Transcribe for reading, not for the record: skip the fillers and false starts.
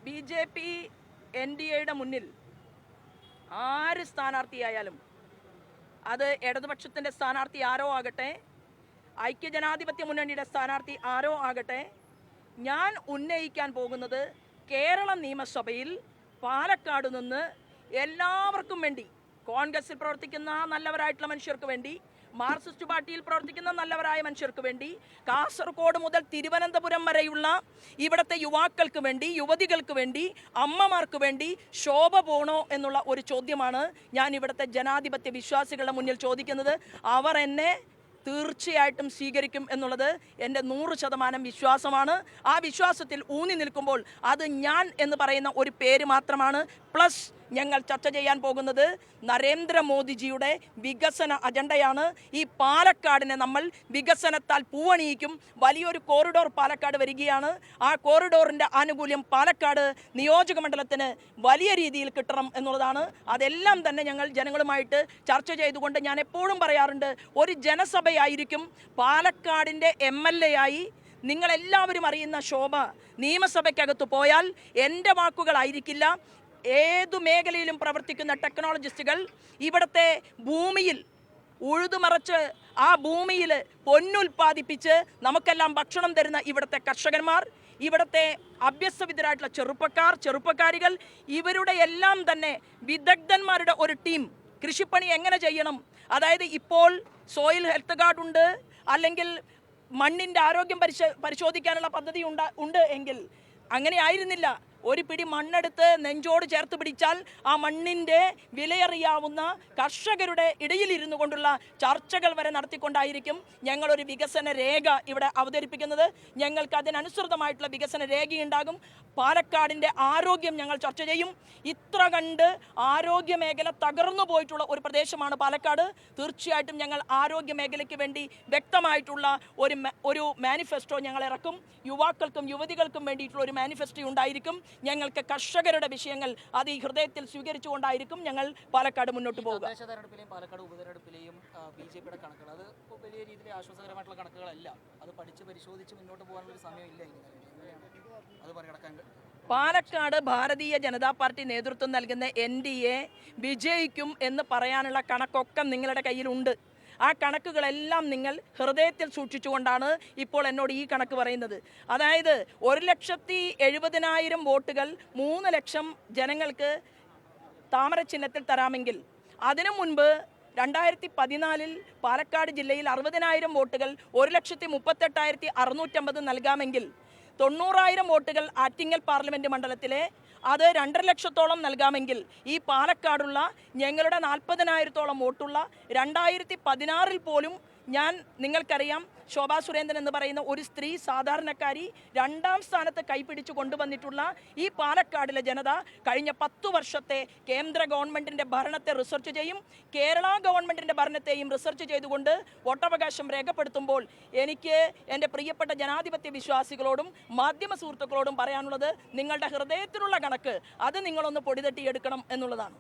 BJP NDAയുടെ മുന്നിൽ ആര് സ്ഥാനാർത്ഥിയായാലും അത് ഇടതുപക്ഷത്തിൻ്റെ സ്ഥാനാർത്ഥി ആരോ ആകട്ടെ, ഐക്യജനാധിപത്യ മുന്നണിയുടെ സ്ഥാനാർത്ഥി ആരോ ആകട്ടെ, ഞാൻ ഉന്നയിക്കാൻ പോകുന്നത് കേരള നിയമസഭയിൽ പാലക്കാട് നിന്ന് എല്ലാവർക്കും വേണ്ടി, കോൺഗ്രസിൽ പ്രവർത്തിക്കുന്ന നല്ലവരായിട്ടുള്ള മനുഷ്യർക്ക് വേണ്ടി, മാർക്സിസ്റ്റ് പാർട്ടിയിൽ പ്രവർത്തിക്കുന്ന നല്ലവരായ മനുഷ്യർക്ക് വേണ്ടി, കാസർഗോഡ് മുതൽ തിരുവനന്തപുരം വരെയുള്ള ഇവിടുത്തെ യുവാക്കൾക്ക് വേണ്ടി, യുവതികൾക്ക് വേണ്ടി, അമ്മമാർക്ക് വേണ്ടി ശോഭ പോണോ എന്നുള്ള ഒരു ചോദ്യമാണ് ഞാൻ ഇവിടുത്തെ ജനാധിപത്യ വിശ്വാസികളുടെ മുന്നിൽ ചോദിക്കുന്നത്. അവർ എന്നെ തീർച്ചയായിട്ടും സ്വീകരിക്കും എന്നുള്ളത് എൻ്റെ 100% വിശ്വാസമാണ്. ആ വിശ്വാസത്തിൽ ഊന്നി നിൽക്കുമ്പോൾ അത് ഞാൻ എന്ന് പറയുന്ന ഒരു പേര് മാത്രമാണ്. പ്ലസ് ഞങ്ങൾ ചർച്ച ചെയ്യാൻ പോകുന്നത് നരേന്ദ്രമോദിജിയുടെ വികസന അജണ്ടയാണ്. ഈ പാലക്കാടിനെ നമ്മൾ വികസനത്താൽ പൂവണിയിക്കും. വലിയൊരു കോറിഡോർ പാലക്കാട് വരികയാണ്. ആ കോറിഡോറിൻ്റെ ആനുകൂല്യം പാലക്കാട് നിയോജക മണ്ഡലത്തിന് വലിയ രീതിയിൽ കിട്ടണം എന്നുള്ളതാണ്. അതെല്ലാം തന്നെ ഞങ്ങൾ ജനങ്ങളുമായിട്ട് ചർച്ച ചെയ്തുകൊണ്ട് ഞാൻ എപ്പോഴും പറയാറുണ്ട്, ഒരു ജനസഭയായിരിക്കും പാലക്കാടിൻ്റെ MLA ആയി നിങ്ങളെല്ലാവരും അറിയുന്ന ശോഭ നിയമസഭയ്ക്കകത്ത് പോയാൽ എൻ്റെ വാക്കുകളായിരിക്കില്ല. ഏതു മേഖലയിലും പ്രവർത്തിക്കുന്ന ടെക്നോളജിസ്റ്റുകൾ ഇവിടുത്തെ ഭൂമിയിൽ ഉഴുതുമറച്ച് ആ ഭൂമിയിൽ പൊന്നുൽപ്പാദിപ്പിച്ച് നമുക്കെല്ലാം ഭക്ഷണം തരുന്ന ഇവിടുത്തെ കർഷകന്മാർ, ഇവിടുത്തെ അഭ്യസ്തവിദ്യരായിട്ടുള്ള ചെറുപ്പക്കാരികൾ, ഇവരുടെ എല്ലാം തന്നെ വിദഗ്ധന്മാരുടെ ഒരു ടീം കൃഷിപ്പണി എങ്ങനെ ചെയ്യണം, അതായത് ഇപ്പോൾ സോയിൽ ഹെൽത്ത് കാർഡ് ഉണ്ട്, അല്ലെങ്കിൽ മണ്ണിൻ്റെ ആരോഗ്യം പരിശോധിക്കാനുള്ള പദ്ധതി ഉണ്ട് എങ്കിൽ അങ്ങനെ ആയിരുന്നില്ല. ഒരു പിടി മണ്ണെടുത്ത് നെഞ്ചോട് ചേർത്ത് പിടിച്ചാൽ ആ മണ്ണിൻ്റെ വിലയറിയാവുന്ന കർഷകരുടെ ഇടയിലിരുന്നു കൊണ്ടുള്ള ചർച്ചകൾ വരെ നടത്തിക്കൊണ്ടായിരിക്കും ഞങ്ങളൊരു വികസന രേഖ ഇവിടെ അവതരിപ്പിക്കുന്നത്. ഞങ്ങൾക്ക് അതിനനുസൃതമായിട്ടുള്ള വികസന രേഖയുണ്ടാകും. പാലക്കാടിൻ്റെ ആരോഗ്യം ഞങ്ങൾ ചർച്ച ചെയ്യും. ഇത്ര കണ്ട് ആരോഗ്യ മേഖല തകർന്നു പോയിട്ടുള്ള ഒരു പ്രദേശമാണ് പാലക്കാട്. തീർച്ചയായിട്ടും ഞങ്ങൾ ആരോഗ്യ മേഖലയ്ക്ക് വേണ്ടി വ്യക്തമായിട്ടുള്ള ഒരു മാനിഫെസ്റ്റോ ഞങ്ങൾ ഇറക്കും. യുവാക്കൾക്കും യുവതികൾക്കും വേണ്ടിയിട്ടുള്ള ഒരു മാനിഫെസ്റ്റോ ഉണ്ടായിരിക്കും. ഞങ്ങൾക്ക് കർഷകരുടെ വിഷയങ്ങൾ അത് ഈ ഹൃദയത്തിൽ സ്വീകരിച്ചുകൊണ്ടായിരിക്കും ഞങ്ങൾ പാലക്കാട് മുന്നോട്ട് പോകുക. പാലക്കാട് ഉപതെരഞ്ഞെടുപ്പിലെയും BJPയുടെ കണക്കുകൾ അത് വലിയ രീതിയിൽ ആശ്വാസകരമായിട്ടുള്ള കണക്കുകളല്ല. അത് പഠിച്ച് പരിശോധിച്ച് മുന്നോട്ട് പോകാനുള്ള ഒരു സമയമില്ല. അത് മറികടക്കാൻ പാലക്കാട് ഭാരതീയ ജനതാ പാർട്ടി നേതൃത്വം നൽകുന്ന NDA വിജയിക്കും എന്ന് പറയാനുള്ള കണക്കൊക്കെ നിങ്ങളുടെ കയ്യിലുണ്ട്. ആ കണക്കുകളെല്ലാം നിങ്ങൾ ഹൃദയത്തിൽ സൂക്ഷിച്ചുകൊണ്ടാണ് ഇപ്പോൾ എന്നോട് ഈ കണക്ക് പറയുന്നത്. അതായത് 1,70,70,000 വോട്ടുകൾ 3 ലക്ഷം ജനങ്ങൾക്ക് താമര ചിഹ്നത്തിൽ തരാമെങ്കിൽ, അതിനു മുൻപ് 2014 പാലക്കാട് ജില്ലയിൽ 60,000 വോട്ടുകൾ 1,38,650 നൽകാമെങ്കിൽ, 90,000 വോട്ടുകൾ ആറ്റിങ്ങൽ പാർലമെൻറ്റ് മണ്ഡലത്തിലെ അത് 2.5 ലക്ഷത്തോളം നൽകാമെങ്കിൽ, ഈ പാലക്കാടുള്ള ഞങ്ങളുടെ 40,000-ഓളം വോട്ടുള്ള 2016 പോലും ഞാൻ, നിങ്ങൾക്കറിയാം, ശോഭാ സുരേന്ദ്രൻ എന്ന് പറയുന്ന ഒരു സ്ത്രീ സാധാരണക്കാരി 2ാം സ്ഥാനത്ത് കൈപിടിച്ചു കൊണ്ടുവന്നിട്ടുള്ള ഈ പാലക്കാടിലെ ജനത കഴിഞ്ഞ 10 വർഷത്തെ കേന്ദ്ര ഗവൺമെൻറ്റിൻ്റെ ഭരണത്തെ റിസർച്ച് ചെയ്യും. കേരള ഗവൺമെൻറ്റിൻ്റെ ഭരണത്തെയും റിസർച്ച് ചെയ്തുകൊണ്ട് വോട്ടവകാശം രേഖപ്പെടുത്തുമ്പോൾ എനിക്ക് എൻ്റെ പ്രിയപ്പെട്ട ജനാധിപത്യ വിശ്വാസികളോടും മാധ്യമ സുഹൃത്തുക്കളോടും പറയാനുള്ളത്, നിങ്ങളുടെ ഹൃദയത്തിലുള്ള കണക്ക് അത് നിങ്ങളൊന്ന് പൊടിതട്ടിയെടുക്കണം എന്നുള്ളതാണ്.